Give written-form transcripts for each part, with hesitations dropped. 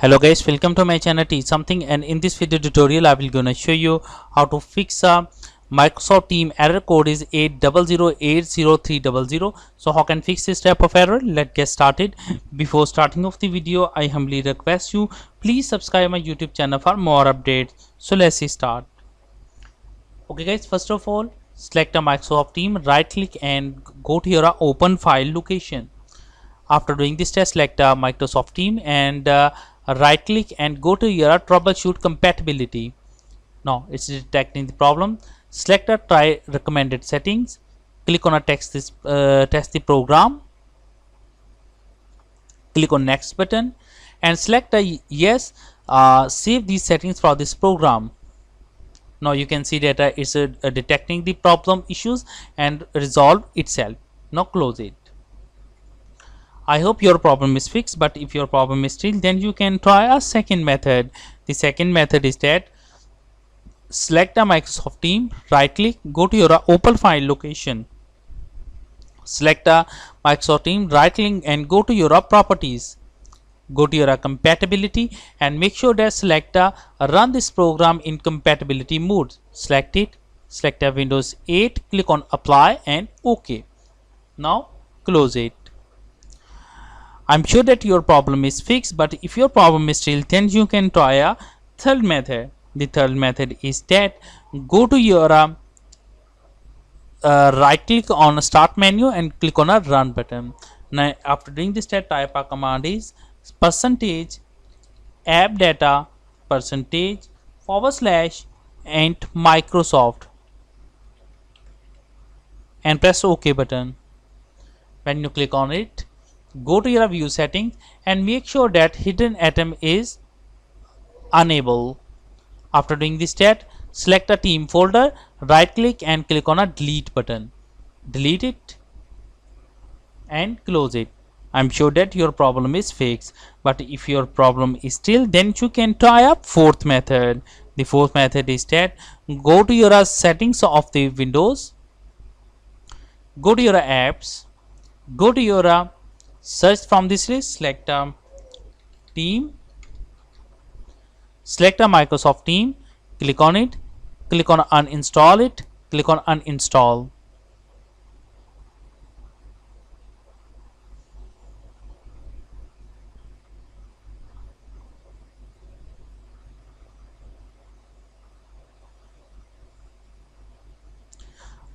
Hello guys, welcome to my channel Teach Something, and in this video tutorial I will gonna show you how to fix a Microsoft Team error code is 800800300. So how can fix this type of error? Let's get started. Before starting off the video, I humbly request you please subscribe my YouTube channel for more updates. So let's start. Okay guys, first of all select a Microsoft Team, right click and go to your open file location. After doing this test, select a Microsoft Team and right click and go to your troubleshoot compatibility. Now it's detecting the problem. Select a try recommended settings, click on a test the program, click on next button and select a yes, save these settings for this program. Now you can see that it's detecting the problem issues and resolve itself. Now close it. I hope your problem is fixed, but if your problem is still, then you can try a second method. The second method is that select a Microsoft Team, right click, go to your open file location, select a Microsoft Team, right click and go to your properties, go to your compatibility and make sure that select a run this program in compatibility mode. Select it, select a Windows 8, click on apply and OK. Now close it. I'm sure that your problem is fixed, but if your problem is still, then you can try a third method. The third method is that go to your right click on start menu and click on a run button. Now after doing this step, type a command is percentage app data percentage / and Microsoft and press OK button. When you click on it, go to your view settings and make sure that hidden atom is enable. After doing this step, select a team folder, right click and click on a delete button. Delete it and close it. I'm sure that your problem is fixed, but if your problem is still, then you can try a fourth method. The fourth method is that go to your settings of the Windows, go to your apps, go to your search from this list, select a team, select a Microsoft Team, click on it, click on uninstall it, click on uninstall.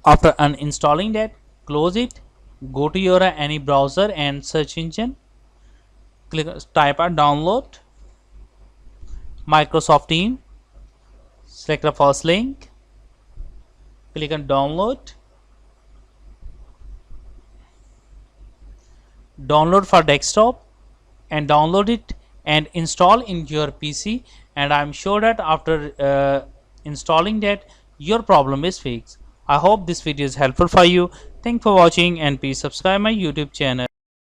After uninstalling that, close it, go to your any browser and search engine, click type a download Microsoft Team, select the first link, click on download for desktop and download it and install in your PC, and I'm sure that after installing that your problem is fixed. I hope this video is helpful for you. Thanks for watching and please subscribe my YouTube channel.